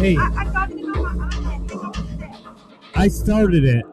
Hey, I got it on my iPad. Hang on to that. I started it.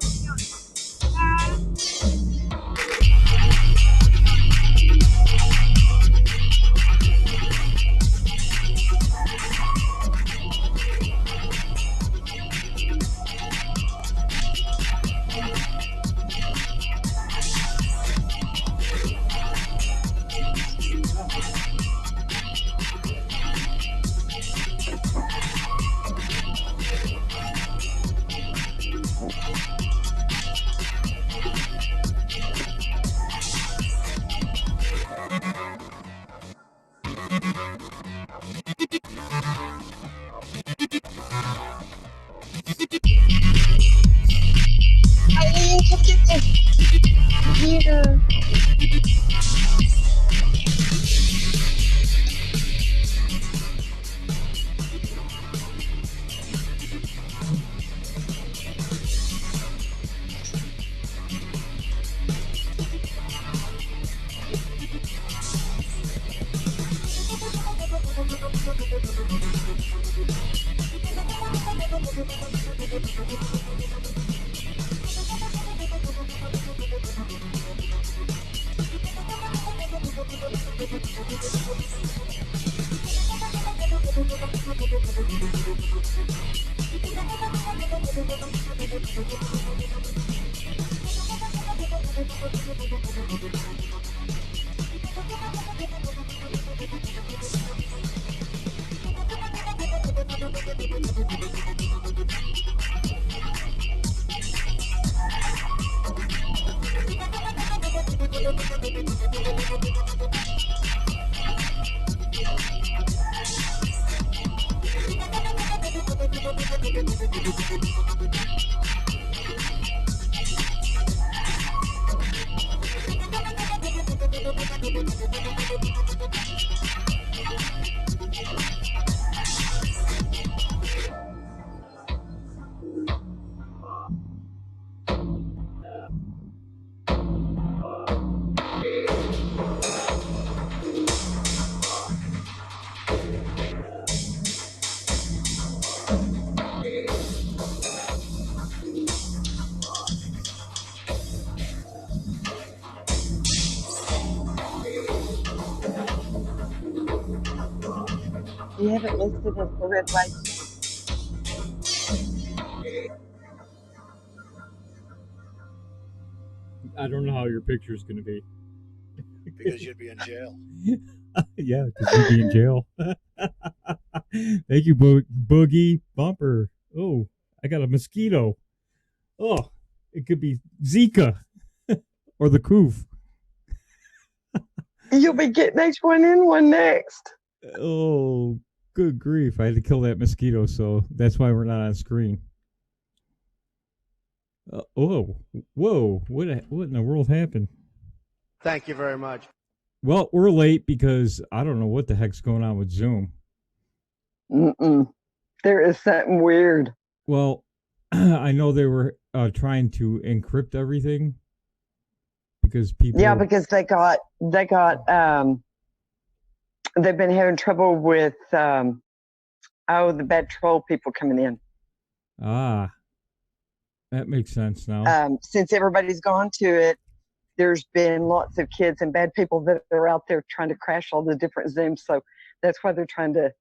Eileen, come get this computer. You haven't listed as the Redwave. I don't know how your picture is going to be. Because you'd be in jail. Yeah, because you'd be in jail. Thank you, Boogie Bumper. Oh, I got a mosquito. Oh, it could be Zika or the Coof. You'll be getting H1N1 next. Oh, good grief. I had to kill that mosquito, so that's why we're not on screen. Whoa. What in the world happened? Thank you very much. Well, we're late because I don't know what the heck's going on with Zoom. There is something weird. Well, I know they were trying to encrypt everything because people. Yeah, because they've been having trouble with the bad troll people coming in. Ah, that makes sense now. Since everybody's gone to it, there's been lots of kids and bad people that are out there trying to crash all the different Zooms. So that's why they're trying to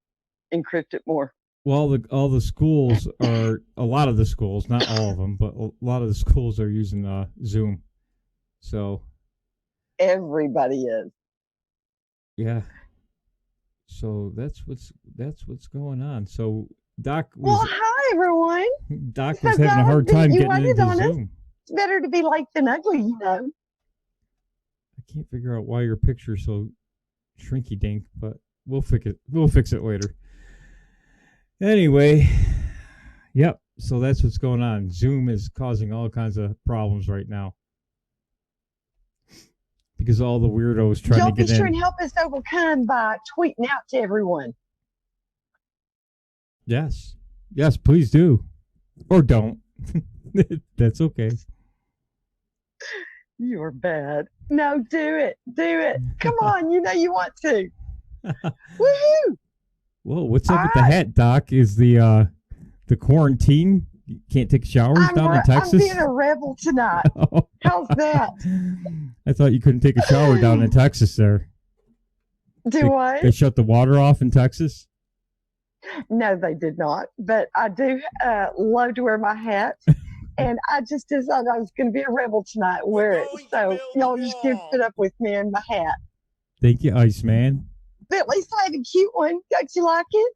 encrypt it more. Well, all the schools are, a lot of the schools, not all of them, but a lot of the schools are using Zoom. So everybody is. Yeah. So that's what's going on. So Doc was. Well, hi everyone. Doc was having a hard time getting into Zoom. It's better to be like than ugly, you know. I can't figure out why your picture's so shrinky dink, but we'll fix it. We'll fix it later. Anyway, yep. So that's what's going on. Zoom is causing all kinds of problems right now because all the weirdos trying to get in. Y'all be sure and help us overcome by tweeting out to everyone. Yes, please do, or don't. That's okay. You're bad. No, do it. Come on, you know you want to. Woohoo! Whoa, what's up with the hat, Doc? Is the The quarantine? You can't take showers down in I'm Texas? being a rebel tonight. How's that? I thought you couldn't take a shower down in Texas there. Do I? They shut the water off in Texas? No, they did not. But I do love to wear my hat. And I just decided I was going to be a rebel tonight, wear it. So y'all just can put up with me and my hat. Thank you, Iceman. But at least I have a cute one. Don't you like it?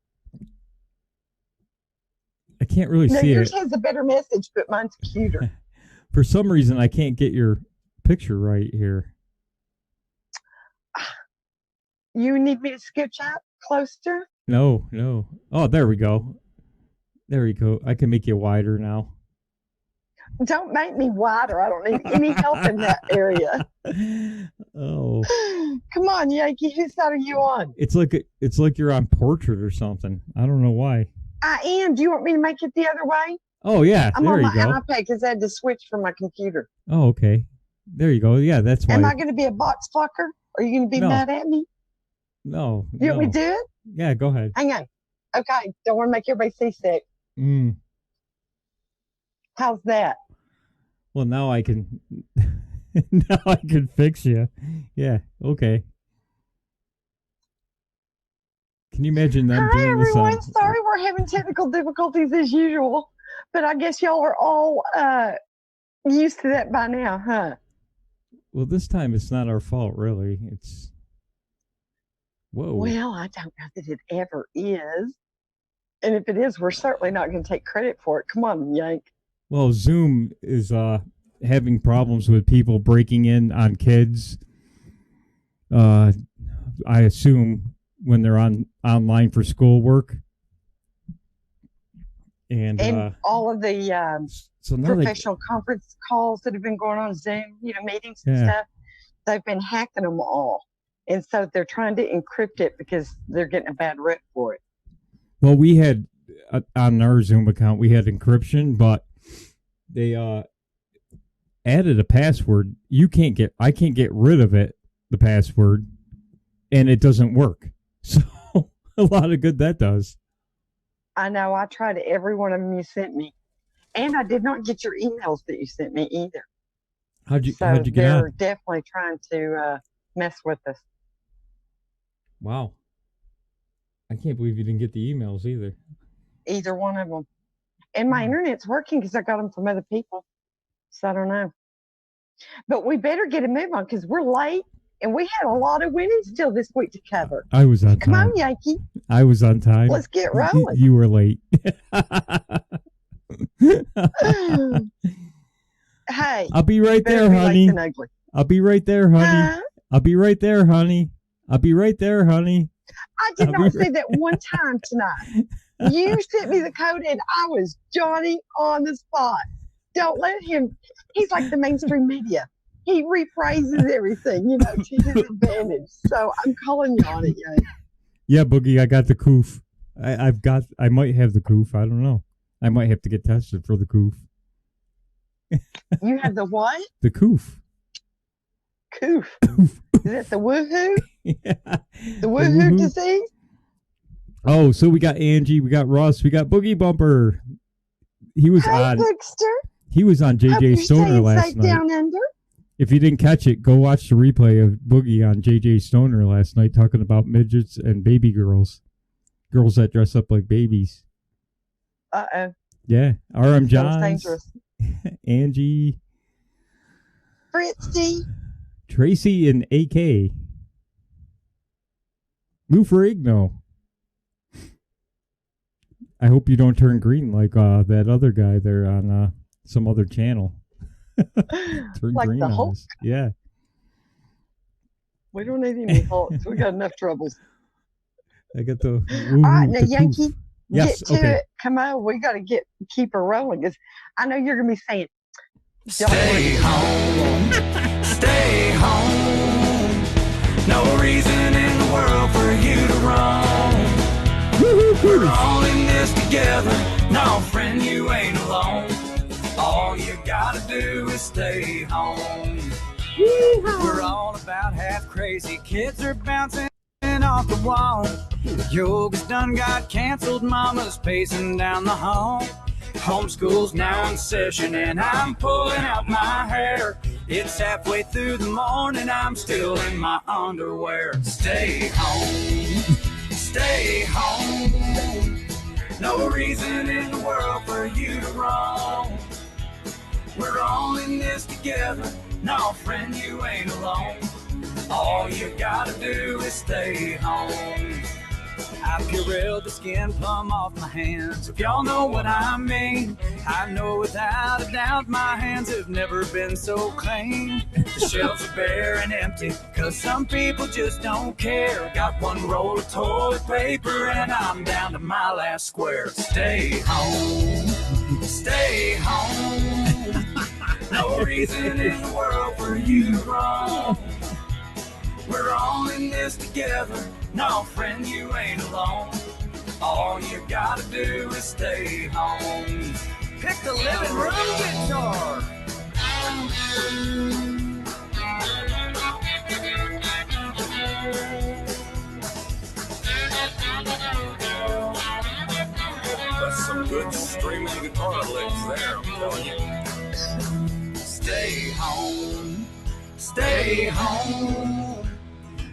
I can't really No, see yours it. has a better message, but mine's cuter. For some reason, I can't get your picture right here. You need me to scooch up closer? No. Oh, there we go. There you go. I can make you wider now. Don't make me wider. I don't need any help in that area. Oh, Come on, Yankee. Whose side are you on? it's like you're on portrait or something. I don't know why. I am. Do you want me to make it the other way? Oh yeah, I'm there on you my go. iPad because I had to switch from my computer. Oh, okay. There you go. Yeah, that's why. Am I going to be a box fucker? Are you going to be No. mad at me? No. You want me no. to do it? Yeah, go ahead. Hang on. Okay. Don't want to make everybody seasick. Mm. How's that? Well, now I can. Now I can fix you. Yeah. Okay. Can you imagine them Hi, doing this everyone. on? Sorry we're having technical difficulties as usual, but I guess y'all are all used to that by now, huh? Well, this time it's not our fault, really. It's. Whoa. Well, I don't know that it ever is. And if it is, we're certainly not going to take credit for it. Come on, Yank. Well, Zoom is having problems with people breaking in on kids. I assume when they're online for schoolwork. And all of the so now professional conference calls that have been going on Zoom, meetings and Yeah. stuff, they've been hacking them all. And so they're trying to encrypt it because they're getting a bad rep for it. Well, we had on our Zoom account we had encryption, but they added a password. I can't get rid of it, the password, and it doesn't work. So a lot of good that does. I know. I tried every one of them you sent me. And I did not get your emails that you sent me either. How'd you So get they're on? definitely trying to mess with us. Wow. I can't believe you didn't get the emails either. Either one of them. And my internet's working because I got them from other people. So I don't know. But we better get a move on because we're late and we had a lot of winning still this week to cover. I was on Come time. on, Yankee. I was on time. Let's get rolling. You were late. Hey. I'll be right better there, be honey. late than ugly. I'll be right there, honey. Huh? I'll be right there, honey. I'll be right there, honey. I did I'll not be say that one time tonight. You sent me the code and I was Johnny on the spot. Don't let him. He's like the mainstream media. He rephrases everything, to his advantage. So I'm calling you on it, yo. Yeah, Boogie, I got the coof. I might have the coof. I don't know. I might have to get tested for the coof. You have the what? The coof. Coof. Coof. Is that the woohoo? Yeah. The woohoo disease? Oh, so we got Angie, we got Russ, we got Boogie Bumper. He was Hey, on. Bookster. He was on Hope JJ you're Stoner staying last safe night. down under. If you didn't catch it, go watch the replay of Boogie on JJ Stoner last night talking about midgets and baby girls. Girls that dress up like babies. Uh-oh. Yeah. RM Sounds Johns, dangerous. Angie, Fritzy. Tracy, and AK. Lou Ferrigno. I hope you don't turn green like that other guy there on some other channel. Turn Like green the on Hulk? us. Yeah. We don't need any Hulks. We got enough troubles. I got the. All right, now, the Yankee, poof. Yes, get to okay. it. Come on, we got to keep her rolling. Because I know you're going to be saying, Stay home, stay home. No reason in the world for you to roam. We're all in this together. No, friend, you ain't alone. All you gotta do is stay home. We're all about half crazy. Kids are bouncing off the wall. Yoga's done got canceled, mama's pacing down the hall. Homeschool's now in session and I'm pulling out my hair. It's halfway through the morning, I'm still in my underwear. Stay home, stay home. No reason in the world for you to roam. We're all in this together. No, friend, you ain't alone. All you gotta do is stay home. I've Purelled the skin plumb off my hands, if y'all know what I mean. I know without a doubt my hands have never been so clean. The shelves are bare and empty, cause some people just don't care. Got one roll of toilet paper and I'm down to my last square. Stay home, stay home. No reason in the world for you to roam. We're all in this together. No, friend, you ain't alone. All you gotta do is stay home. Pick the living room guitar. That's some good streaming guitar licks there, I'm telling you. Stay home. Stay home.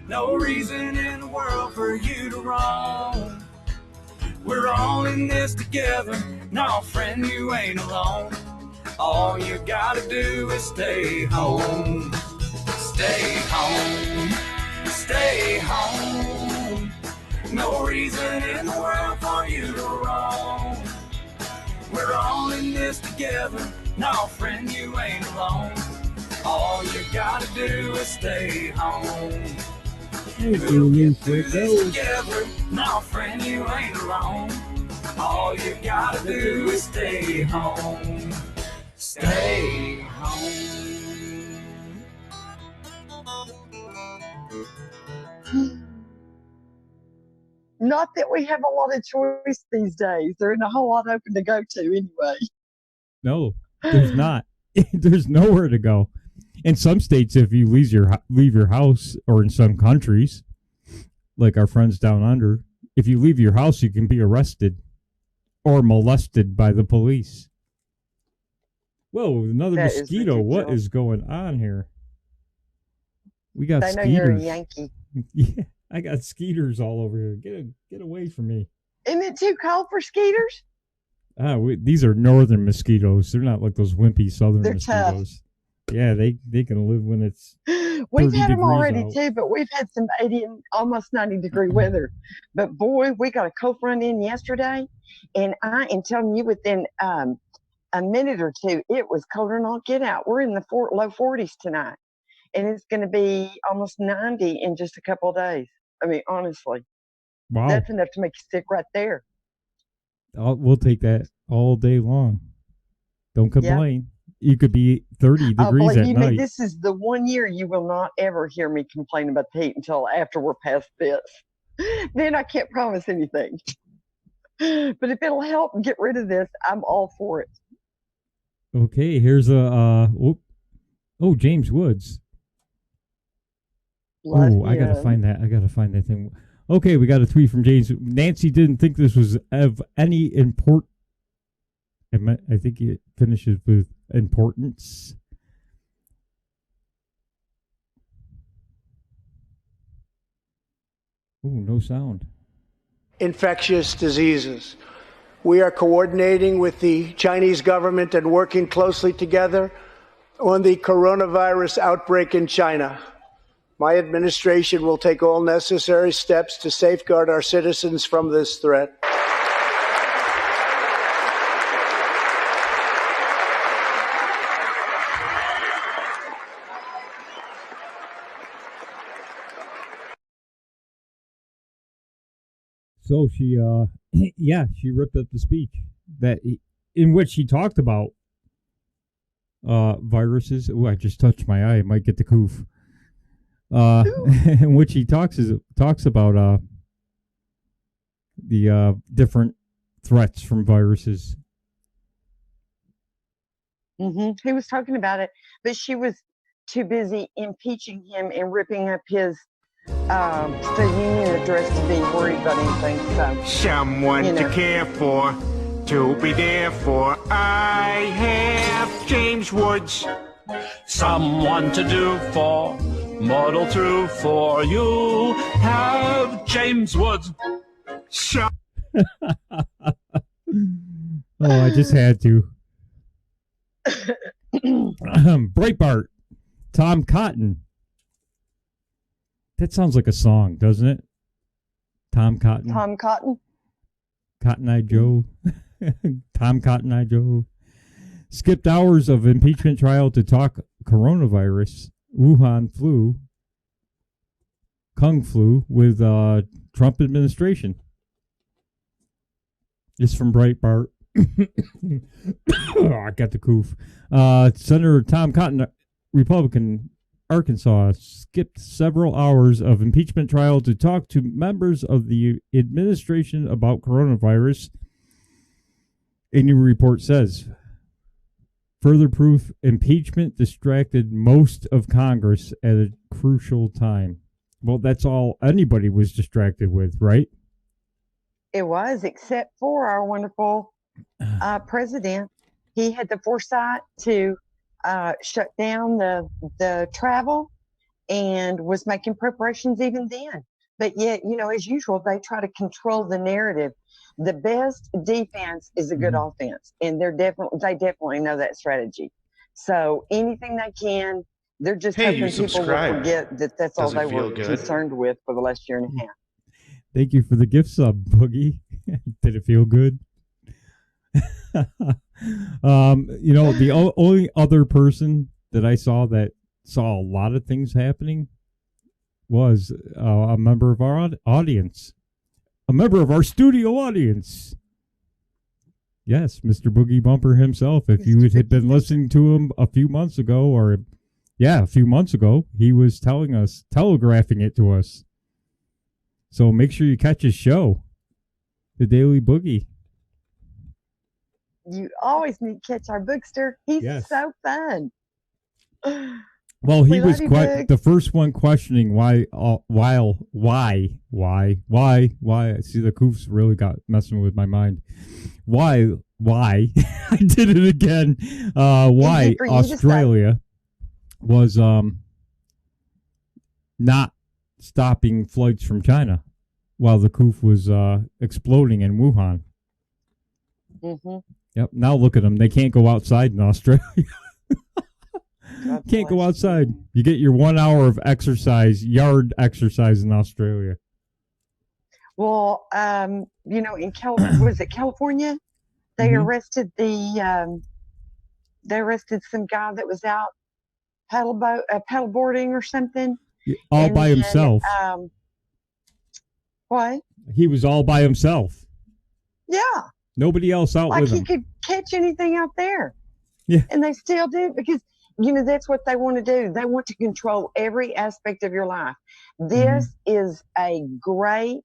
No reason in the world for you to roam. We're all in this together. No, friend, you ain't alone. All you gotta do is stay home. Stay home. Stay home. No reason in the world for you to roam. We're all in this together. No, friend, you ain't alone. All you gotta do is stay home. We'll get through this together. No, friend, you ain't alone. All you gotta do is stay home. Stay home. Not that we have a lot of choice these days. There isn't a whole lot open to go to anyway. No, there's not. There's nowhere to go. In some states, if you leave your house, or in some countries, like our friends down under, if you leave your house, you can be arrested or molested by the police. Whoa, another That is mosquito. What ridiculous. is going on here? We got They know you're a skeeters. Yankee. Yeah, I got skeeters all over here. Get away from me. Isn't it too cold for skeeters? These are northern mosquitoes. They're not like those wimpy southern They're tough. mosquitoes. Yeah, they can live when it's We've 30 had them degrees already out. too, but we've had some 80 and almost 90-degree weather. But boy, we got a cold front in yesterday, and I am telling you, within a minute or two, it was colder than all get out. We're in the low 40s tonight, and it's going to be almost 90 in just a couple of days. I mean, honestly, Wow. that's enough to make you sick right there. We'll take that all day long. Don't Yeah. complain. You could be 30 Oh, degrees believe at you night. me, this is the one year you will not ever hear me complain about the heat until after we're past this. Then I can't promise anything. But if it'll help get rid of this, I'm all for it. Okay, here's a James Woods. Love Oh, I gotta him. find that. I gotta find that thing. Okay, we got a tweet from James. Nancy didn't think this was of any import. I think it finishes with importance. Oh, no sound. Infectious diseases. We are coordinating with the Chinese government and working closely together on the coronavirus outbreak in China. My administration will take all necessary steps to safeguard our citizens from this threat. So she, she ripped up the speech in which she talked about viruses. Oh, I just touched my eye. I might get the coof. In which he talks about the different threats from viruses. He was talking about it, but she was too busy impeaching him and ripping up his State Union address to be worried about anything. So, Someone you to know. care for, to be there for. I have James Woods. Someone to do for, muddle through for. You have James Woods. So Oh, I just had to. Breitbart, Tom Cotton. That sounds like a song, doesn't it? Tom Cotton. Tom Cotton. Cotton Eye Joe. Tom Cotton Eye Joe. Skipped hours of impeachment trial to talk coronavirus, Wuhan flu, Kung flu with Trump administration. It's from Breitbart. Oh, I got the coof. Senator Tom Cotton, Republican, Arkansas, skipped several hours of impeachment trial to talk to members of the administration about coronavirus. A new report says. Further proof impeachment distracted most of Congress at a crucial time. Well, that's all anybody was distracted with, right? It was, except for our wonderful president. He had the foresight to shut down the travel and was making preparations even then. But yet, as usual, they try to control the narrative. The best defense is a good offense, and they definitely know that strategy. So anything they can, they're just Hey, you hoping people will subscribed. forget that that's all Does it they feel were good? concerned with for the last year and a half. Thank you for the gift sub, Boogie. Did it feel good? The only other person that I saw that saw a lot of things happening was a member of our audience, a member of our studio audience. Yes, Mr. Boogie Bumper himself. If you had been listening to him a few months ago, he was telegraphing it to us. So make sure you catch his show, The Daily Boogie. You always need to catch our bookster. He's so fun. Well, he was love you, quite Big. the first one questioning why. See, the coofs really got messing with my mind. Why? I did it again. Why for you to say. Australia was not stopping flights from China while the coof was exploding in Wuhan. Mm-hmm. Yep. Now look at them. They can't go outside in Australia. Can't go outside. You get your 1 hour of yard exercise in Australia. Well, in was it California? They arrested some guy that was out paddleboarding or something. All by himself. What? He was all by himself. Yeah. Nobody else out with him. Like he could catch anything out there. Yeah. And they still do because, that's what they want to do. They want to control every aspect of your life. This is a great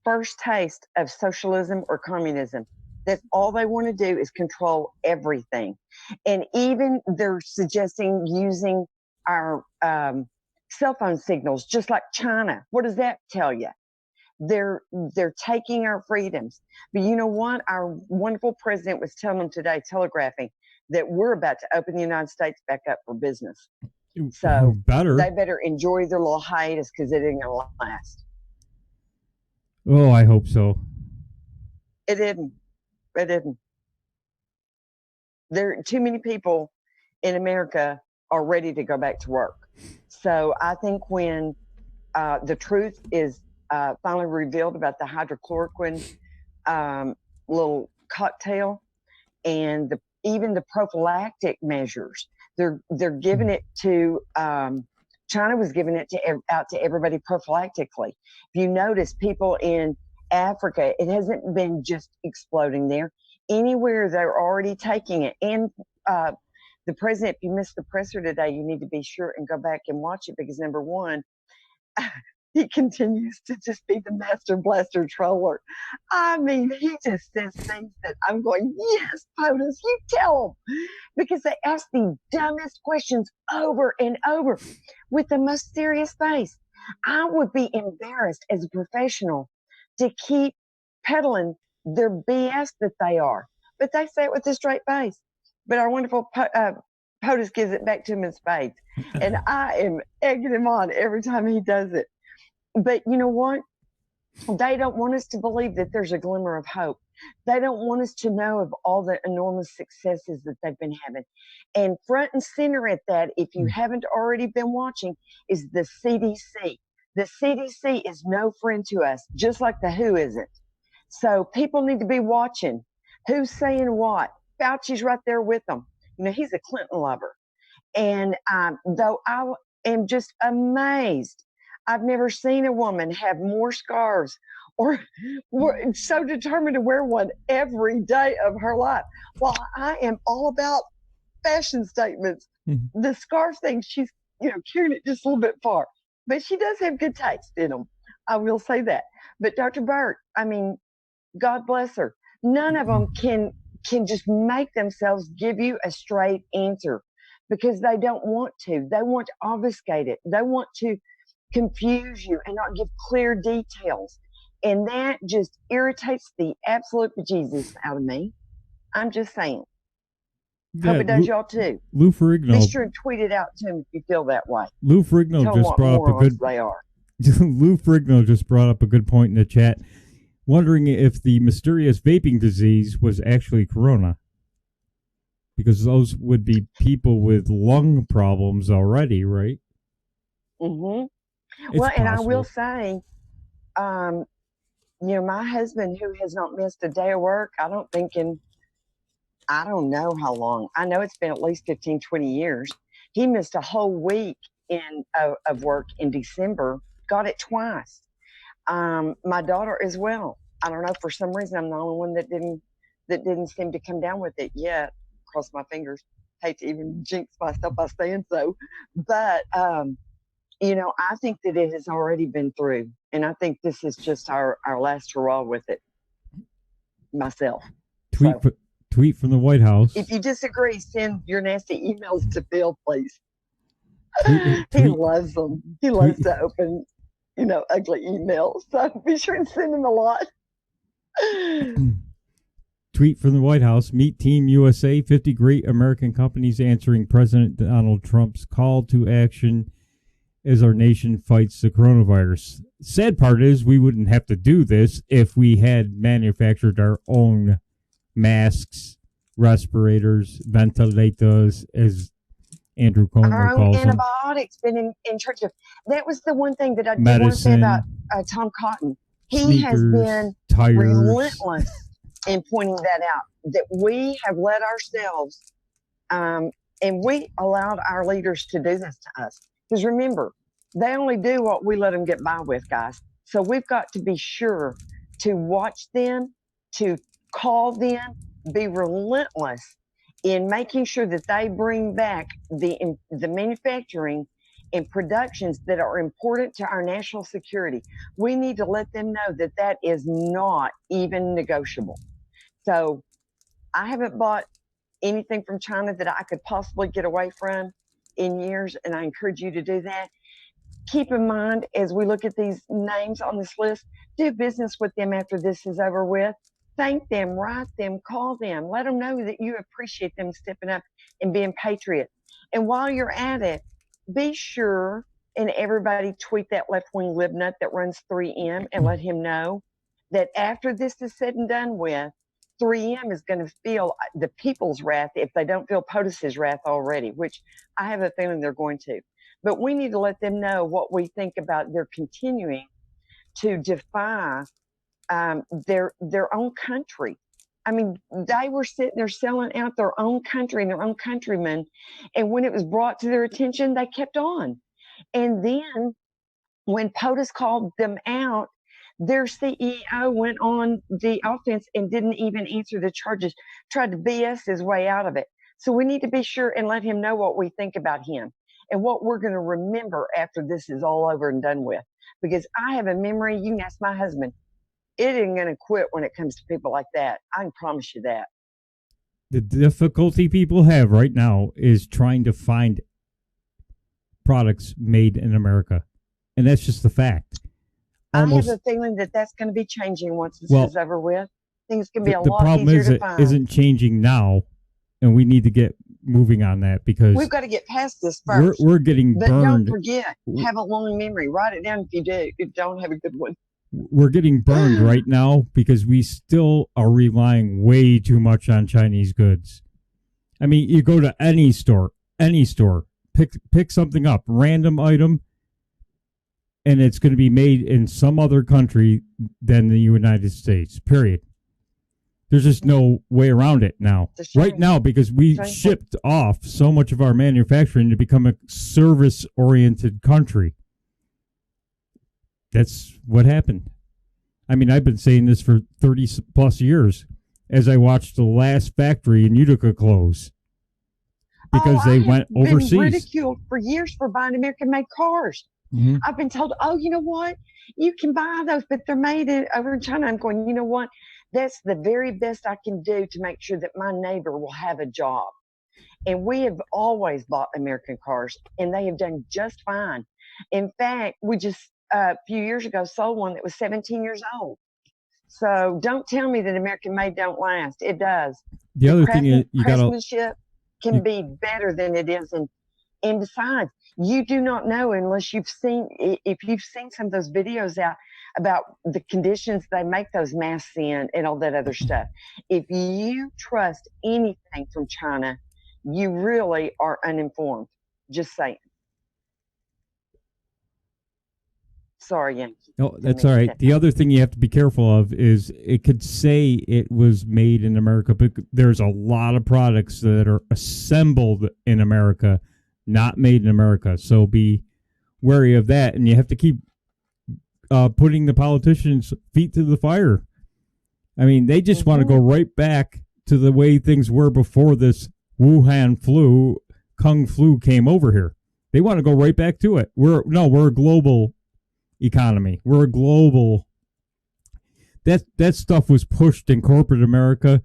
first taste of socialism or communism. That's all they want to do is control everything. And even they're suggesting using our cell phone signals, just like China. What does that tell you? They're taking our freedoms. But you know what? Our wonderful president was telling them today, telegraphing, that we're about to open the United States back up for business. So they better enjoy their little hiatus because it ain't going to last. Oh, I hope so. It didn't. There are too many people in America are ready to go back to work. So I think when the truth is finally revealed about the hydrochloroquine little cocktail and even the prophylactic measures, they're giving it to China was giving it out to everybody prophylactically. If you notice, people in Africa, it hasn't been just exploding there. Anywhere they're already taking it. And the president, if you missed the presser today, you need to be sure and go back and watch it because number one, he continues to just be the master blaster troller. I mean, he just says things that I'm going, yes, POTUS, you tell them. Because they ask the dumbest questions over and over with the most serious face. I would be embarrassed as a professional to keep peddling their BS that they are. But they say it with a straight face. But our wonderful POTUS gives it back to him in spades. And I am egging him on every time he does it. But you know what? They don't want us to believe that there's a glimmer of hope. They don't want us to know of all the enormous successes that they've been having. And front and center at that, if you haven't already been watching, is the CDC. The CDC is no friend to us, just like the WHO isn't. So people need to be watching. Who's saying what? Fauci's right there with them. You know, he's a Clinton lover. And though I am just amazed, I've never seen a woman have more scarves or so determined to wear one every day of her life. While I am all about fashion statements, the scarf thing, she's, carrying it just a little bit far. But she does have good taste in them. I will say that. But Dr. Burt, I mean, God bless her. None of them can just make themselves give you a straight answer because they don't want to. They want to obfuscate it. They want to confuse you and not give clear details. And that just irritates the absolute bejesus out of me. I'm just saying. Yeah, hope it does y'all too. Lou Ferrigno. Be sure and tweet it out to him if you feel that way. Lou Ferrigno Tell just brought up a good. They are. Lou Ferrigno just brought up a good point in the chat, wondering if the mysterious vaping disease was actually corona, because those would be people with lung problems already, right? Mm-hmm. It's well, and possible. I will say, my husband, who has not missed a day of work, I don't know how long. I know it's been at least 15, 20 years. He missed a whole week of work in December, got it twice. My daughter as well. I don't know, for some reason, I'm the only one that didn't seem to come down with it yet. Cross my fingers. Hate to even jinx myself by saying so. But, I think that it has already been through. And I think this is just our last hurrah with it myself. Tweet from the White House. If you disagree, send your nasty emails to Bill, please. Tweet. He loves them. He loves to open, ugly emails. So be sure and send him a lot. Tweet from the White House. Meet Team USA. 50 great American companies answering President Donald Trump's call to action as our nation fights the coronavirus. Sad part is we wouldn't have to do this if we had manufactured our own masks, respirators, ventilators, as Andrew Cuomo calls them. Antibiotics been in charge of. That was the one thing that I did want to say about Tom Cotton. He has been relentless in pointing that out, that we have let ourselves, and we allowed our leaders to do this to us. Because remember, they only do what we let them get by with, guys. So we've got to be sure to watch them, to call them, be relentless in making sure that they bring back the manufacturing and productions that are important to our national security. We need to let them know that that is not even negotiable. So I haven't bought anything from China that I could possibly get away from in years, and I encourage you to do that. Keep in mind, as we look at these names on this list, do business with them after this is over with. Thank them, write them, call them, let them know that you appreciate them stepping up and being patriots. And while you're at it, be sure and everybody tweet that left-wing libnut that runs 3M and let him know that after this is said and done with, 3M is going to feel the people's wrath if they don't feel POTUS's wrath already, which I have a feeling they're going to. But we need to let them know what we think about their continuing to defy their own country. I mean, they were sitting there selling out their own country and their own countrymen. And when it was brought to their attention, they kept on. And then when POTUS called them out, their CEO went on the offense and didn't even answer the charges, tried to BS his way out of it. So we need to be sure and let him know what we think about him and what we're going to remember after this is all over and done with. because I have a memory. You can ask my husband. It isn't going to quit when it comes to people like that. I can promise you that. The difficulty people have right now is trying to find products made in America. And that's just the fact. I have a feeling that that's going to be changing once this is over with. Things can be a the lot problem easier is to it find. isn't changing now, and we need to get moving on that because We've got to get past this first. we're getting But burned. don't forget, have a long memory. Write it down if you do. If you don't have a good one. We're getting burned right now because we still are relying way too much on Chinese goods. I mean, you go to any store, pick something up, random item, and it's going to be made in some other country than the United States, period. There's just no way around it now. Right now, because we shipped off so much of our manufacturing to become a service-oriented country. That's what happened. I mean, I've been saying this for 30 plus years as I watched the last factory in Utica close because they went overseas. I've been ridiculed for years for buying American-made cars. Mm-hmm. I've been told, oh, you know what? You can buy those, but they're made over in China. I'm going, you know what? That's the very best I can do to make sure that my neighbor will have a job. And we have always bought American cars, and they have done just fine. In fact, we just a few years ago sold one that was 17 years old. So don't tell me that American made don't last. It does. The other thing is craftsmanship can be better than it is. And besides, you do not know unless if you've seen some of those videos out about the conditions they make those masks in and all that other stuff. If you trust anything from China, you really are uninformed. Just saying. Sorry, Yankee. Oh, that's all right. The other thing you have to be careful of is it could say it was made in America, but there's a lot of products that are assembled in America, not made in America. So be wary of that, and you have to keep putting the politicians' feet to the fire. I mean, they just want to go right back to the way things were before this Wuhan flu, Kung flu came over here. They want to go right back to it. We're a global economy. We're a global. That stuff was pushed in corporate America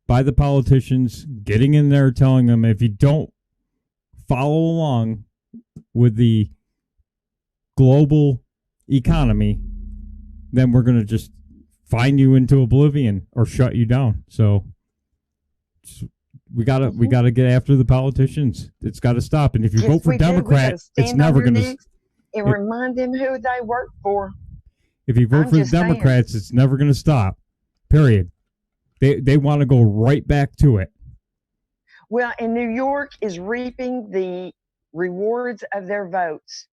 by the politicians, getting in there, telling them if you don't follow along with the global economy, then we're going to just find you into oblivion or shut you down. So we gotta get after the politicians. It's got to stop. And if you vote for Democrat, it's never going to. And remind them who they work for. If you vote for the Democrats, it's never going to stop. Period. They want to go right back to it. Well, and New York is reaping the rewards of their votes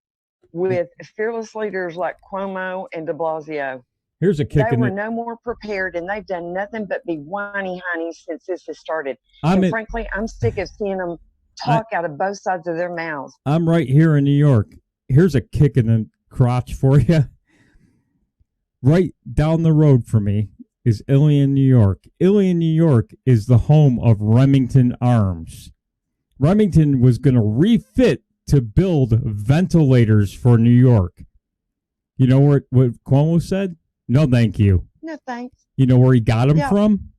with fearless leaders like Cuomo and de Blasio. Here's a kick. They were no more prepared, and they've done nothing but be whiny honeys since this has started. Frankly, I'm sick of seeing them talk out of both sides of their mouths. I'm right here in New York. Here's a kick in the crotch for you. Right down the road from me is Ilion, New York. Ilion, New York is the home of Remington Arms. Remington was going to refit to build ventilators for New York. You know what Cuomo said? No, thank you. No, thanks. You know where he got them from?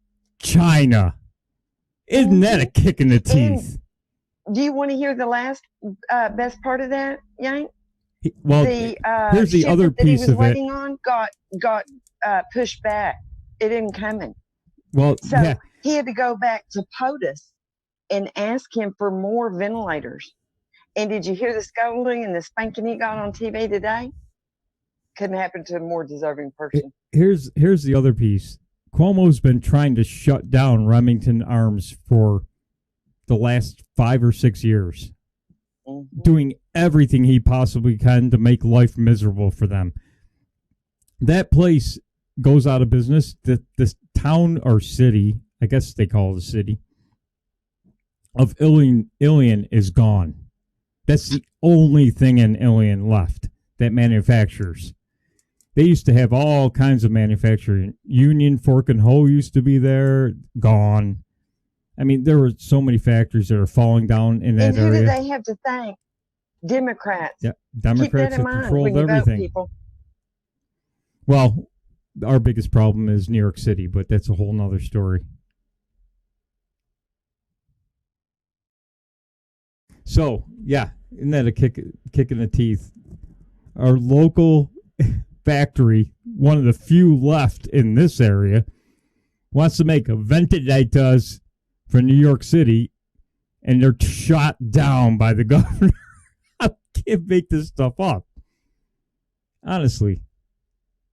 China. Isn't that a kick in the teeth? Do you want to hear the last best part of that, Yank? Here's the other piece of it. On got pushed back. It didn't come in. Well, so he had to go back to POTUS and ask him for more ventilators. And did you hear the scolding and the spanking he got on TV today? Couldn't happen to a more deserving person. Here's the other piece. Cuomo's been trying to shut down Remington Arms for the last 5 or 6 years. Doing everything he possibly can to make life miserable for them. That place goes out of business. This town or city, I guess they call it a city, of Ilion is gone. That's the only thing in Ilion left that manufactures. They used to have all kinds of manufacturing. Union Fork and Hoe used to be there, gone. I mean, there were so many factories that are falling down in that area. And who do they have to thank Democrats. Yeah, Keep that Democrats in have mind controlled when you vote, everything. people. Well, our biggest problem is New York City, but that's a whole nother story. So, yeah, isn't that a kick in the teeth? Our local factory, one of the few left in this area, wants to make a ventilators for New York City, and they're shot down by the governor. I can't make this stuff up. Honestly,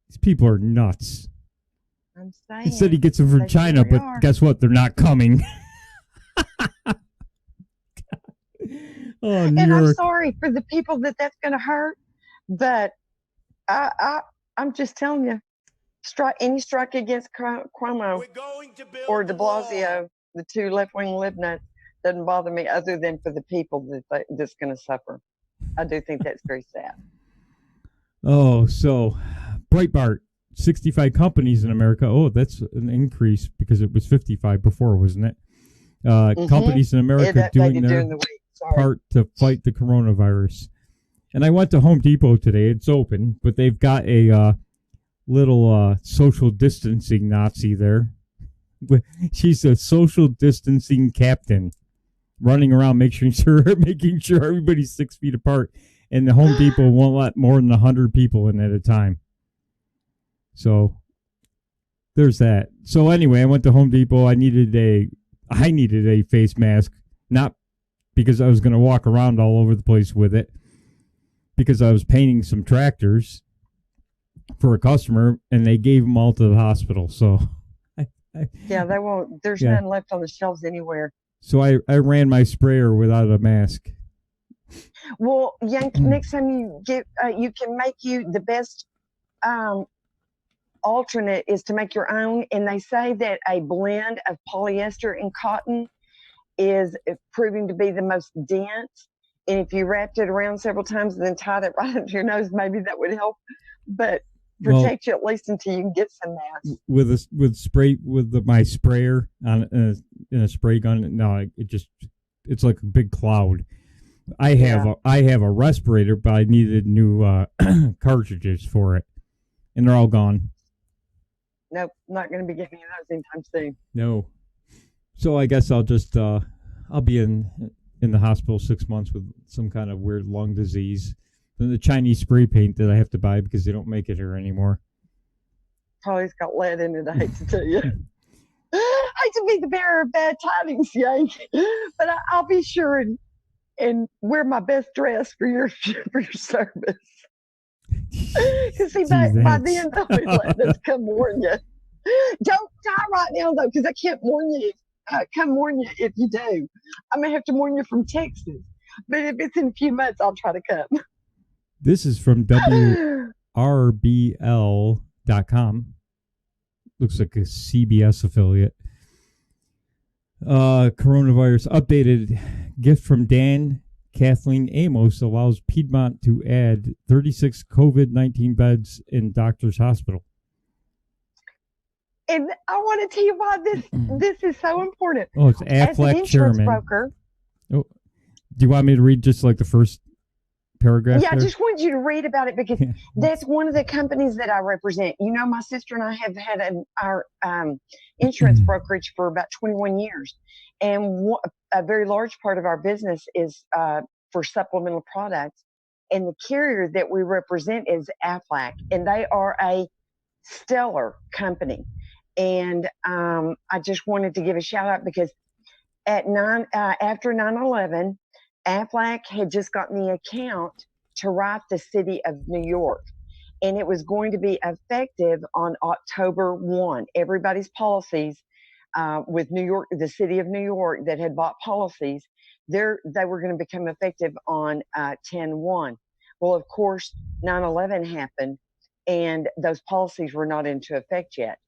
these people are nuts. I'm saying. He said he gets them from they China, sure but are. guess what? They're not coming. Oh, New And I'm York. sorry for the people that's going to hurt, but I'm just telling you, any strike against Cuomo We're going to build or de the wall. Blasio, the two left-wing libnuts, doesn't bother me other than for the people that's going to suffer. I do think that's very sad. Oh, so Breitbart, 65 companies in America. Oh, that's an increase because it was 55 before, wasn't it? Companies in America doing their during the week. Sorry. part to fight the coronavirus. And I went to Home Depot today. It's open, but they've got a little social distancing Nazi there. She's a social distancing captain, running around making sure everybody's 6 feet apart. And the Home Depot won't let more than 100 people in at a time. So there's that. So anyway, I went to Home Depot. I needed a face mask, not because I was going to walk around all over the place with it, because I was painting some tractors for a customer, and they gave them all to the hospital. So yeah, they won't. There's none left on the shelves anywhere. So I ran my sprayer without a mask. Well, next time you get, you can make the best alternate is to make your own. And they say that a blend of polyester and cotton is proving to be the most dense. And if you wrapped it around several times and then tied it right up to your nose, maybe that would help. But protect you at least until you can get some masks. With my sprayer on in a spray gun. No, it's like a big cloud. I have a respirator, but I needed new cartridges for it, and they're all gone. Nope, not going to be getting those anytime soon. No. So I guess I'll just I'll be in the hospital 6 months with some kind of weird lung disease. And the Chinese spray paint that I have to buy because they don't make it here anymore. Probably it's got lead in it, I hate to tell you. I hate to be the bearer of bad tidings, Yank. But I'll be sure and wear my best dress for your service. Because see, by then they'll be letting us come warn you. Don't die right now though, because I can't warn you. Come warn you if you do. I may have to warn you from Texas, but if it's in a few months, I'll try to come. This is from WRBL.com. Looks like a CBS affiliate. Coronavirus updated. Gift from Dan Kathleen Amos allows Piedmont to add 36 COVID-19 beds in doctor's hospital. And I want to tell you why this is so important. Oh, it's Aflac As an insurance chairman. broker. Oh, do you want me to read just like the first paragraph? Yeah, there? I just wanted you to read about it because that's one of the companies that I represent. You know, my sister and I have had our insurance brokerage for about 21 years. And a very large part of our business is for supplemental products. And the carrier that we represent is Aflac. And they are a stellar company. And I just wanted to give a shout out because after 9/11, Aflac had just gotten the account to write the city of New York, and it was going to be effective on October 1. Everybody's policies with New York, the city of New York that had bought policies, they were going to become effective on 10/1. Well, of course, 9/11 happened, and those policies were not into effect yet.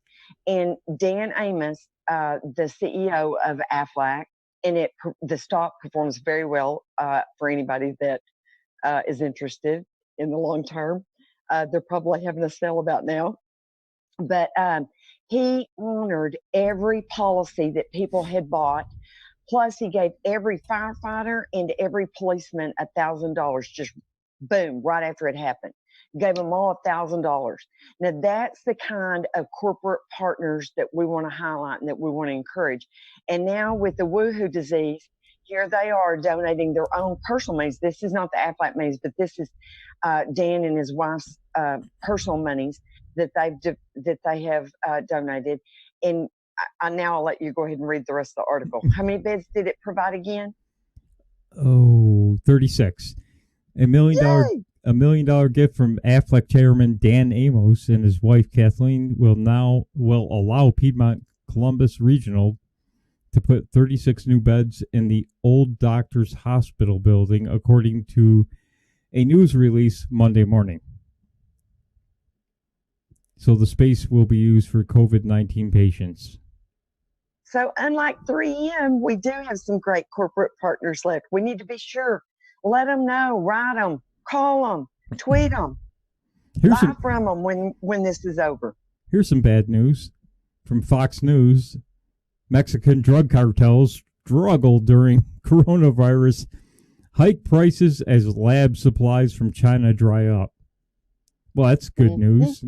And Dan Amos, the CEO of Aflac, and the stock performs very well for anybody that is interested in the long term. They're probably having a sale about now. But he honored every policy that people had bought Plus, he gave every firefighter and every policeman $1,000, just boom, right after it happened. Gave them all $1,000. Now, that's the kind of corporate partners that we want to highlight and that we want to encourage. And now with the Woohoo disease, here they are donating their own personal monies. This is not the Aflac monies, but this is Dan and his wife's personal monies that they have donated. And now I'll let you go ahead and read the rest of the article. How many beds did it provide again? Oh, 36. $1 million gift from Aflac chairman Dan Amos and his wife Kathleen will allow Piedmont Columbus Regional to put 36 new beds in the old Doctors Hospital building, according to a news release Monday morning. So the space will be used for COVID-19 patients. So unlike 3M, we do have some great corporate partners left. We need to be sure. Let them know, write them, call them, tweet them, buy from them when this is over. Here's some bad news from Fox News. Mexican drug cartels struggle during coronavirus, hike prices as lab supplies from China dry up. Well, that's good news.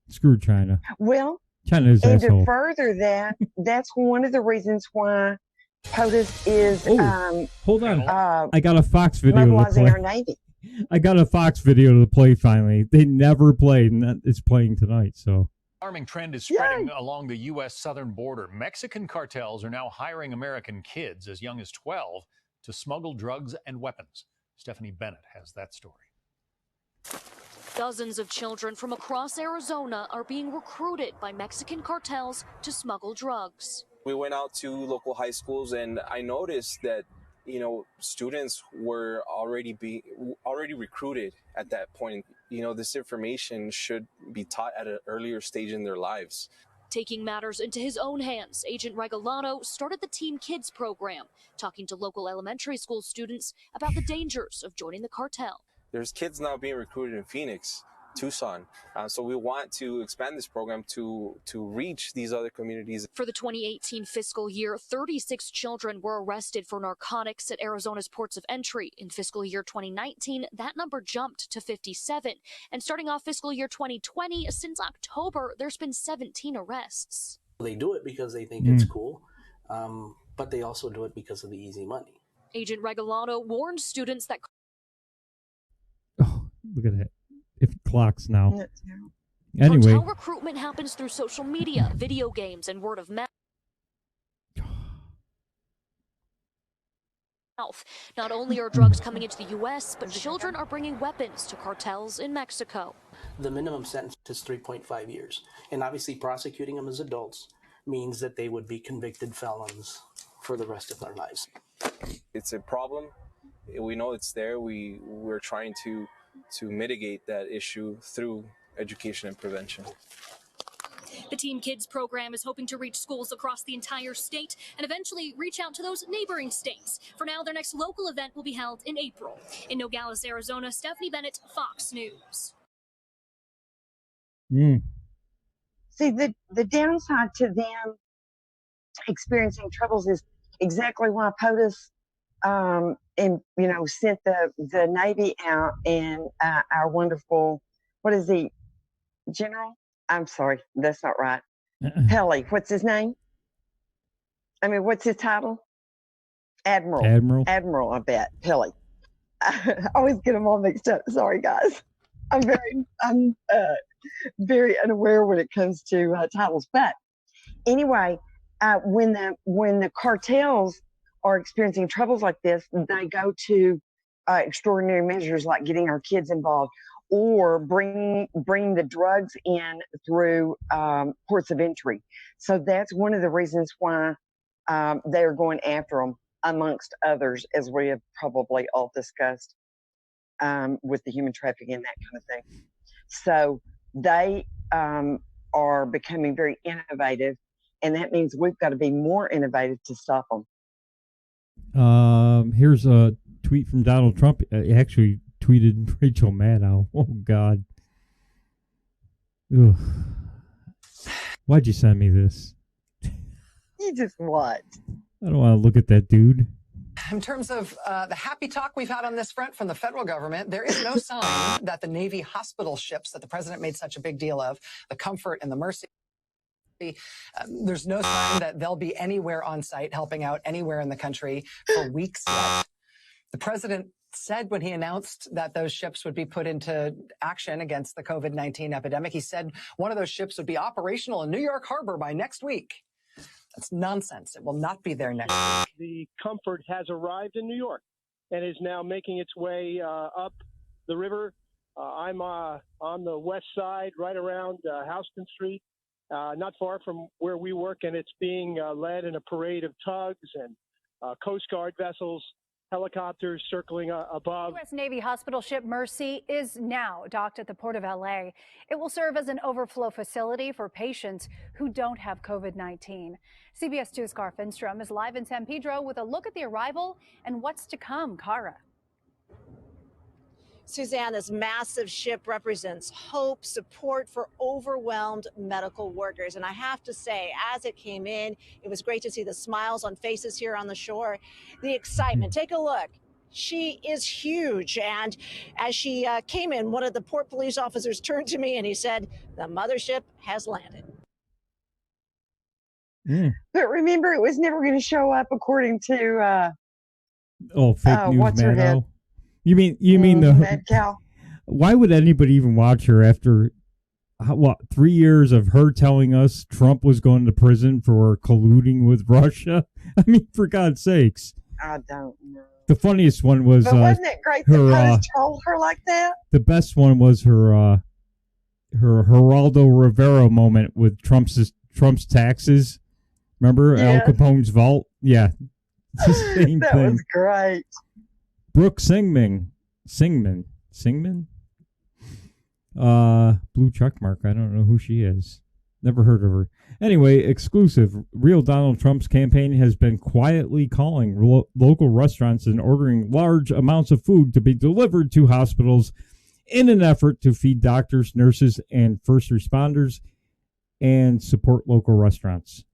Screw China. Well, China is and asshole. to further that, that's one of the reasons why POTUS is hold on. I got a Fox video to mobilizing play. our Navy. I got a Fox video to play finally. They never played, and it's playing tonight. So. Alarming trend is spreading along the U.S. southern border. Mexican cartels are now hiring American kids as young as 12 to smuggle drugs and weapons. Stephanie Bennett has that story. Dozens of children from across Arizona are being recruited by Mexican cartels to smuggle drugs. We went out to local high schools, and I noticed that, students were already recruited at that point. This information should be taught at an earlier stage in their lives. Taking matters into his own hands, Agent Regalado started the Team Kids program, talking to local elementary school students about the dangers of joining the cartel. There's kids now being recruited in Phoenix, Tucson. So we want to expand this program to reach these other communities. For the 2018 fiscal year, 36 children were arrested for narcotics at Arizona's ports of entry. In fiscal year 2019, that number jumped to 57. And starting off fiscal year 2020, since October, there's been 17 arrests. They do it because they think it's cool, but they also do it because of the easy money. Agent Regalado warned students that... Oh, look at that. It clocks now. Anyway. Cartel recruitment happens through social media, video games, and word of mouth. Not only are drugs coming into the U.S., but children are bringing weapons to cartels in Mexico. The minimum sentence is 3.5 years. And obviously prosecuting them as adults means that they would be convicted felons for the rest of their lives. It's a problem. We know it's there. We're trying to mitigate that issue through education and prevention. The Team Kids program is hoping to reach schools across the entire state and eventually reach out to those neighboring states. For now, their next local event will be held in April. In Nogales, Arizona, Stephanie Bennett, Fox News. See, the downside to them experiencing troubles is exactly why POTUS sent the Navy out and our wonderful, what is he, General? I'm sorry, that's not right. Pele, what's his name? What's his title? Admiral, I bet. Pele. I always get them all mixed up. Sorry, guys. I'm very unaware when it comes to titles. But anyway, when the cartels are experiencing troubles like this, they go to extraordinary measures like getting our kids involved or bringing the drugs in through ports of entry. So that's one of the reasons why they're going after them, amongst others, as we have probably all discussed with the human trafficking and that kind of thing. So they are becoming very innovative, and that means we've got to be more innovative to stop them. Here's a tweet from Donald Trump. He actually tweeted Rachel Maddow. Oh, God. Ugh. Why'd you send me this? You just what? I don't want to look at that dude. In terms of the happy talk we've had on this front from the federal government, there is no sign that the Navy hospital ships that the president made such a big deal of, the Comfort and the Mercy, there's no sign that they'll be anywhere on site helping out anywhere in the country for weeks yet. The president said when he announced that those ships would be put into action against the COVID-19 epidemic, he said one of those ships would be operational in New York Harbor by next week. That's nonsense. It will not be there next week. The Comfort has arrived in New York and is now making its way up the river. I'm on the west side, right around Houston Street, not far from where we work, and it's being led in a parade of tugs and Coast Guard vessels, helicopters circling above. U.S. Navy hospital ship Mercy is now docked at the port of L.A. It will serve as an overflow facility for patients who don't have COVID-19. CBS 2's Cara Finstrom is live in San Pedro with a look at the arrival and what's to come. Cara. Suzanne, this massive ship represents hope, support for overwhelmed medical workers. And I have to say, as it came in, it was great to see the smiles on faces here on the shore, the excitement. Take a look. She is huge. And as she came in, one of the port police officers turned to me and he said, the mothership has landed. But remember, it was never going to show up according to fake news, what's her head? Maddow. You mean the Mad Cow? Why would anybody even watch her after 3 years of her telling us Trump was going to prison for colluding with Russia? I mean, for God's sakes. I don't know. The funniest one was But wasn't it great that Post trolled her like that? The best one was her Geraldo Rivera moment with Trump's taxes. Remember Al Capone's vault? Yeah. It's the same that thing. was great. Brooke Singman, blue check mark. I don't know who she is. Never heard of her. Anyway, exclusive. Real Donald Trump's campaign has been quietly calling local restaurants and ordering large amounts of food to be delivered to hospitals in an effort to feed doctors, nurses, and first responders and support local restaurants.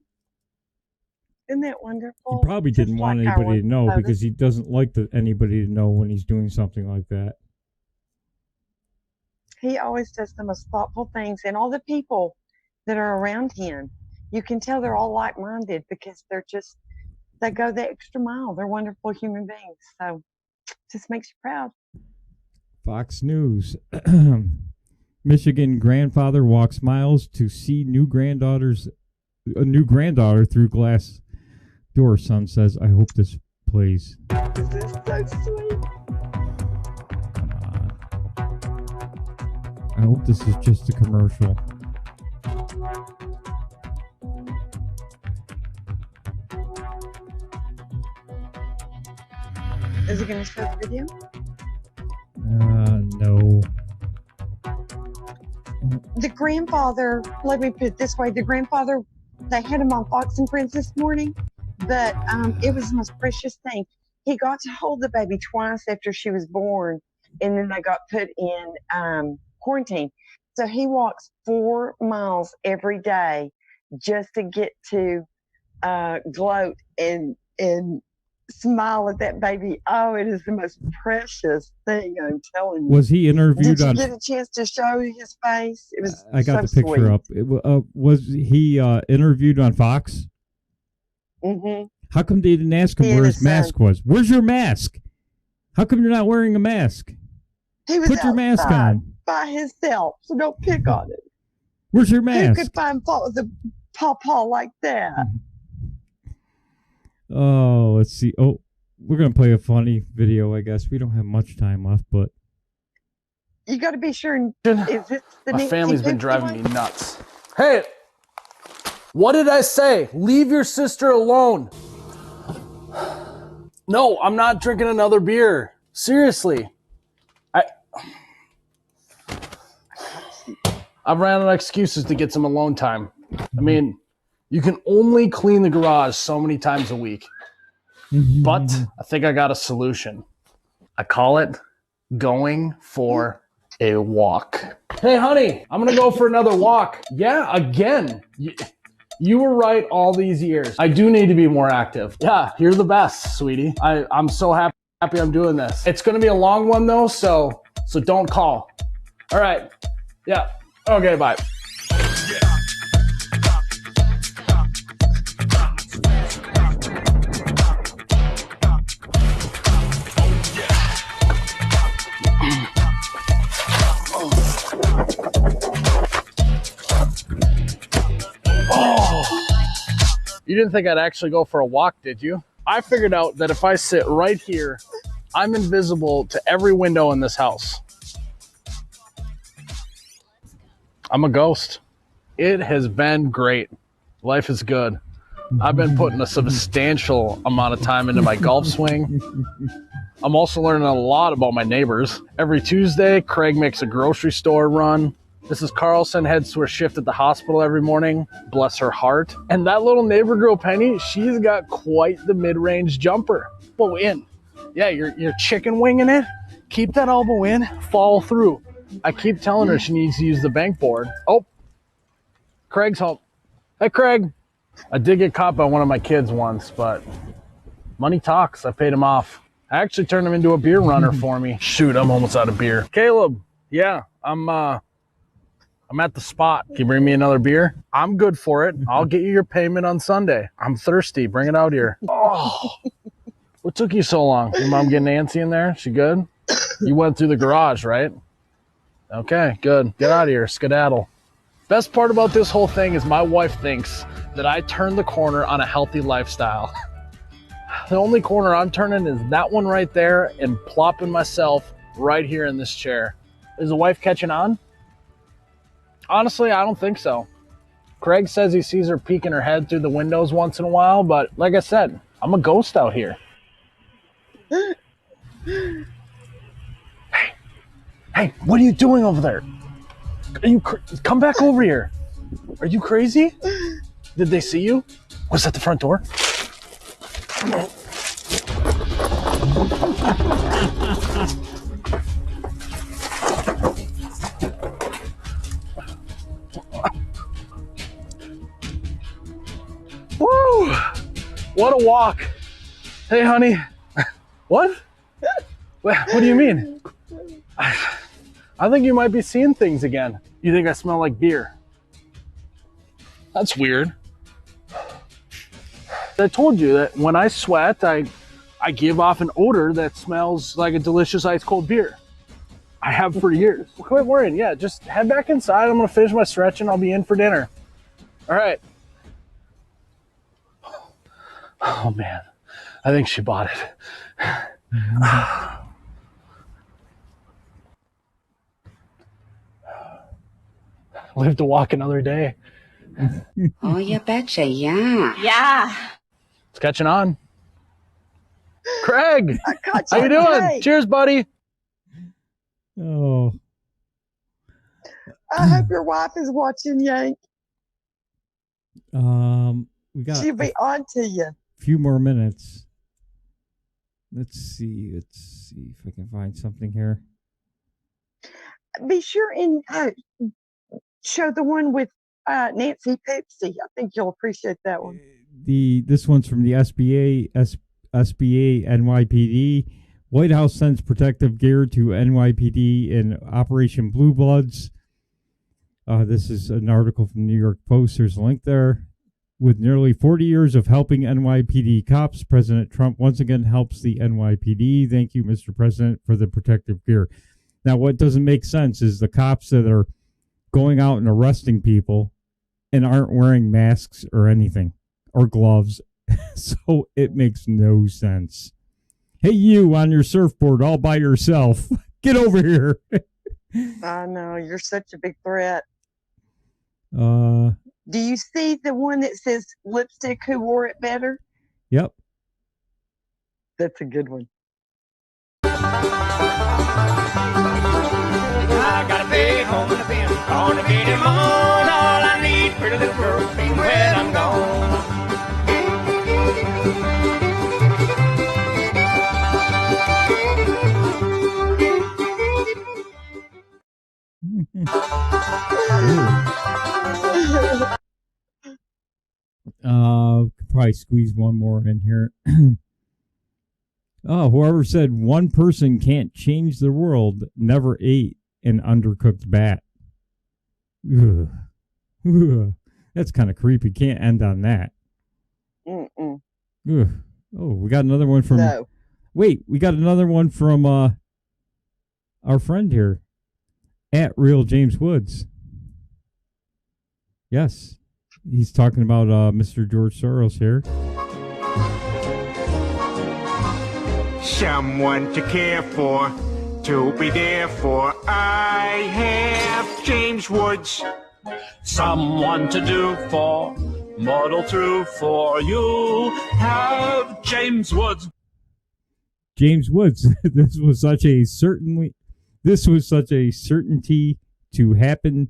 Isn't that wonderful? He probably didn't want anybody to know because he doesn't like anybody to know when he's doing something like that. He always does the most thoughtful things, and all the people that are around him, you can tell they're all like-minded because they go the extra mile. They're wonderful human beings. So it just makes you proud. Fox News. Michigan grandfather walks miles to see a new granddaughter through glass door. Son says, I hope this plays. This is so sweet. Come on. I hope this is just a commercial. Is it going to show the video? No. The grandfather, let me put it this way, they had him on Fox and Friends this morning, but it was the most precious thing. He got to hold the baby twice after she was born, and then they got put in quarantine. So he walks 4 miles every day just to get to gloat and smile at that baby. Oh, it is the most precious thing, I'm telling you. Was he interviewed Did you get a chance to show his face? It was I got so the picture sweet. up. Was he interviewed on Fox? Mm-hmm. How come they didn't ask him where his mask was? Where's your mask? How come you're not wearing a mask? He was Put your mask on. by himself, so don't pick on it. Where's your mask? Who could find fault with a pawpaw like that? Oh, let's see. Oh, we're going to play a funny video, I guess. We don't have much time left, but... You got to be sure. Is this the My Nancy family's been Pelosi driving one? me nuts. Hey, what did I say? Leave your sister alone. No, I'm not drinking another beer. Seriously. I've ran out of excuses to get some alone time. I mean, you can only clean the garage so many times a week. But I think I got a solution. I call it going for a walk. Hey, honey, I'm going to go for another walk. Yeah, again. You were right all these years. I do need to be more active. Yeah, you're the best, sweetie. I'm so happy I'm doing this. It's going to be a long one though, so don't call. All right. Yeah. Okay, bye. You didn't think I'd actually go for a walk, did you? I figured out that if I sit right here, I'm invisible to every window in this house. I'm a ghost. It has been great. Life is good. I've been putting a substantial amount of time into my golf swing. I'm also learning a lot about my neighbors. Every Tuesday, Craig makes a grocery store run. Mrs. Carlson heads to her shift at the hospital every morning. Bless her heart. And that little neighbor girl, Penny, she's got quite the mid-range jumper. Whoa, in. Yeah, you're chicken winging it. Keep that elbow in, follow through. I keep telling her she needs to use the bank board. Oh, Craig's home. Hey, Craig. I did get caught by one of my kids once, but money talks. I paid him off. I actually turned him into a beer runner for me. Shoot, I'm almost out of beer. Caleb, yeah, I'm at the spot. Can you bring me another beer? I'm good for it. I'll get you your payment on Sunday. I'm thirsty. Bring it out here. Oh, what took you so long? Your mom getting antsy in there? She good? You went through the garage, right? Okay, good. Get out of here. Skedaddle. Best part about this whole thing is my wife thinks that I turned the corner on a healthy lifestyle. The only corner I'm turning is that one right there and plopping myself right here in this chair. Is the wife catching on? Honestly, I don't think so. Craig says he sees her peeking her head through the windows once in a while, but like I said, I'm a ghost out here. Hey, what are you doing over there? Come back over here. Are you crazy? Did they see you? Was that the front door? Woo! What a walk. Hey, honey. What? What do you mean? I think you might be seeing things again. You think I smell like beer? That's weird. I told you that when I sweat, I give off an odor that smells like a delicious ice cold beer. I have for years. Quit worrying. Yeah, just head back inside. I'm going to finish my stretching. I'll be in for dinner. All right. Oh, man. I think she bought it. Live to walk another day. Oh, you betcha, yeah. Yeah. It's catching on. Craig, how you on. doing? Hey. Cheers, buddy. Oh. I hope your wife is watching, Yank. We got She'll be on to you. a few more minutes. Let's see if I can find something here. Be sure and show the one with Nancy Pepsi. I think you'll appreciate that one. This one's from the SBA NYPD. White House sends protective gear to NYPD in Operation Blue Bloods. This is an article from the New York Post. There's a link there. With nearly 40 years of helping NYPD cops, President Trump once again helps the NYPD. Thank you, Mr. President, for the protective gear. Now, what doesn't make sense is the cops that are going out and arresting people and aren't wearing masks or anything, or gloves. So it makes no sense. Hey, you on your surfboard all by yourself. Get over here. I know, you're such a big threat. Uh, Do you see the one that says lipstick who wore it better? Yep. That's a good one. I got a big home in the bin, on the beat him on. All I need, pretty little girl, be when I'm gone. Could probably squeeze one more in here. Oh, whoever said one person can't change the world never ate an undercooked bat. Ugh. Ugh. That's kind of creepy. Can't end on that. Mm-mm. Ugh. Oh, we got another one from... No. Wait, we got another one from our friend here. At Real James Woods. Yes. He's talking about Mr. George Soros here. Someone to care for, to be there for. I have James Woods. Someone to do for, model through for. You have James Woods. James Woods. This was such a certainty to happen.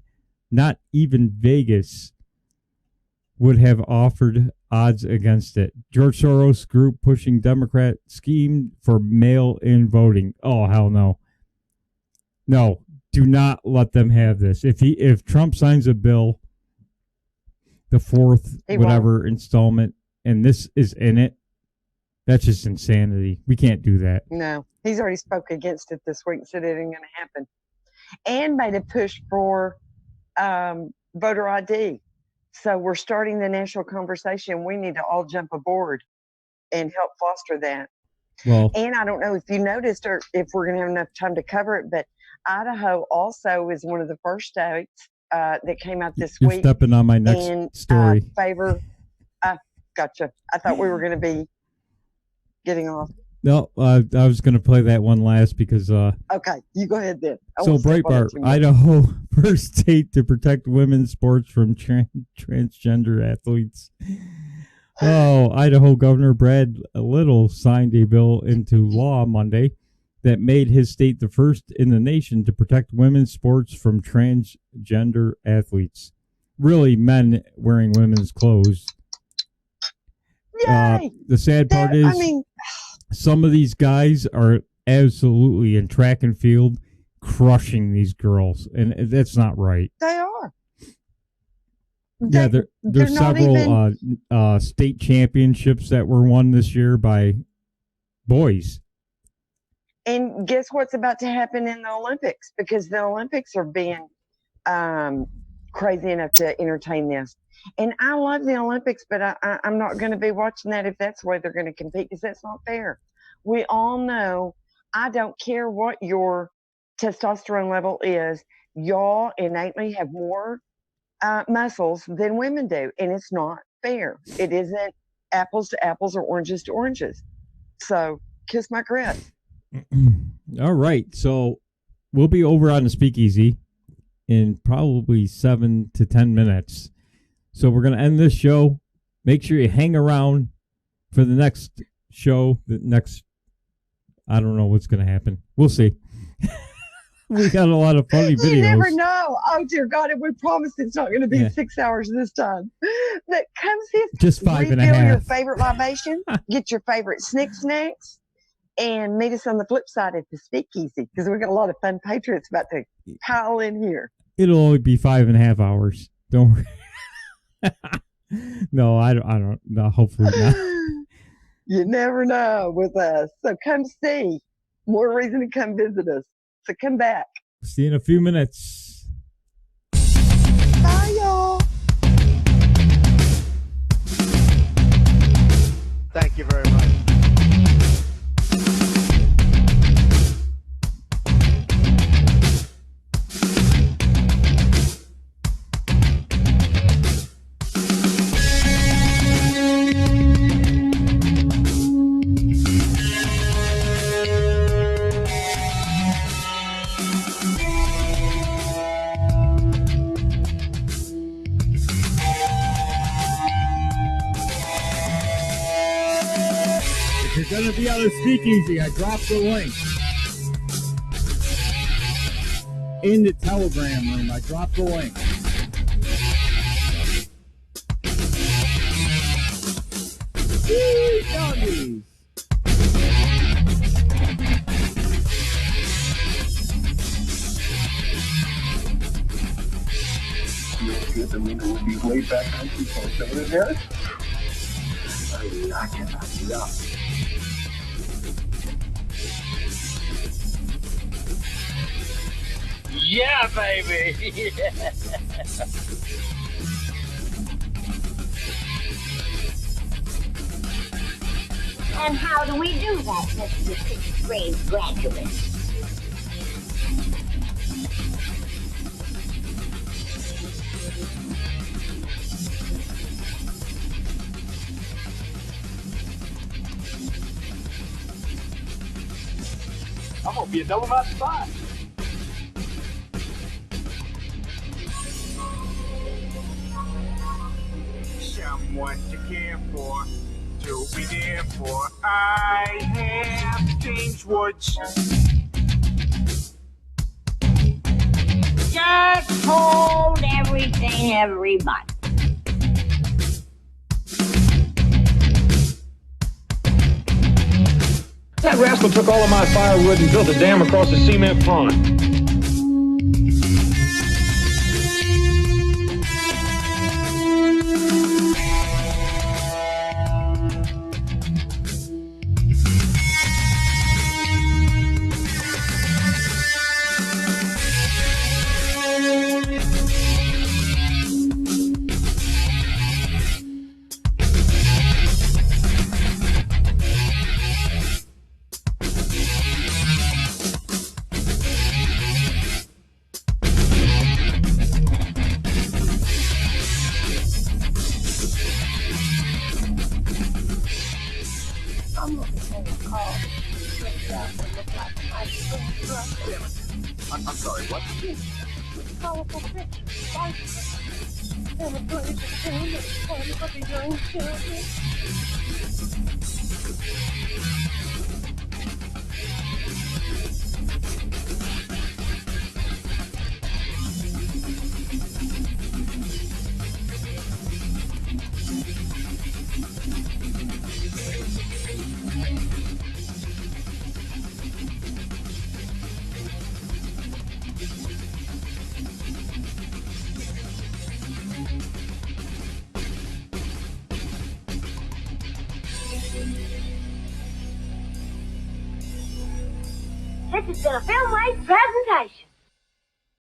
Not even Vegas would have offered odds against it. George Soros group pushing Democrat scheme for mail-in voting. Oh, hell no. No, do not let them have this. If Trump signs a bill, the fourth installment, and this is in it, that's just insanity. We can't do that. No, he's already spoke against it this week and said it ain't going to happen. And made a push for voter ID. So we're starting the national conversation. We need to all jump aboard and help foster that. Well, and I don't know if you noticed or if we're going to have enough time to cover it, but Idaho also is one of the first states that came out this you're week. Stepping on my next story. Favor. Gotcha. I thought we were going to be getting off. No, I was going to play that one last because... okay, you go ahead then. So Breitbart, Idaho, first state to protect women's sports from transgender athletes. Oh, Idaho Governor Brad Little signed a bill into law Monday that made his state the first in the nation to protect women's sports from transgender athletes. Really, men wearing women's clothes. Yay! The sad part is... some of these guys are absolutely in track and field crushing these girls, and that's not right. They are. Yeah, there's several state championships that were won this year by boys. And guess what's about to happen in the Olympics? Because the Olympics are being crazy enough to entertain this. And I love the Olympics, but I'm not going to be watching that if that's the way they're going to compete, because that's not fair. We all know, I don't care what your testosterone level is, y'all innately have more muscles than women do, and it's not fair. It isn't apples to apples or oranges to oranges. So kiss my grits. All right, so we'll be over on the Speakeasy in probably 7 to 10 minutes. So we're going to end this show. Make sure you hang around for the next show. I don't know what's going to happen. We'll see. We got a lot of funny videos. You never know. Oh, dear God, and we promise it's not going to be 6 hours this time. But come see us. Just 5.5. Refill your favorite libation. Get your favorite snacks. And meet us on the flip side at the Speakeasy, because we got a lot of fun patriots about to pile in here. It'll only be 5.5 hours. Don't worry. No, I don't. No, hopefully not. You never know with us. So come see. More reason to come visit us. So come back. See you in a few minutes. Bye, y'all. Thank you very much. If you're going to be on the Speakeasy, I dropped the link. In the Telegram room, I dropped the link. Woo, doggies! Good, and we'll be laid back on people. Here. I cannot get up. Yeah, baby! Yeah. And how do we do that, Mr. Sixth grade graduate? I'm gonna be a double my spot. Someone to care for, to be there for. I have James Woods. Just hold everything, everybody. That rascal took all of my firewood and built a dam across the cement pond. I'm looking for a call. I'm sorry, what? Colorful pictures. And a blaze of film that's fun for the young children. This has been a Film Waste presentation.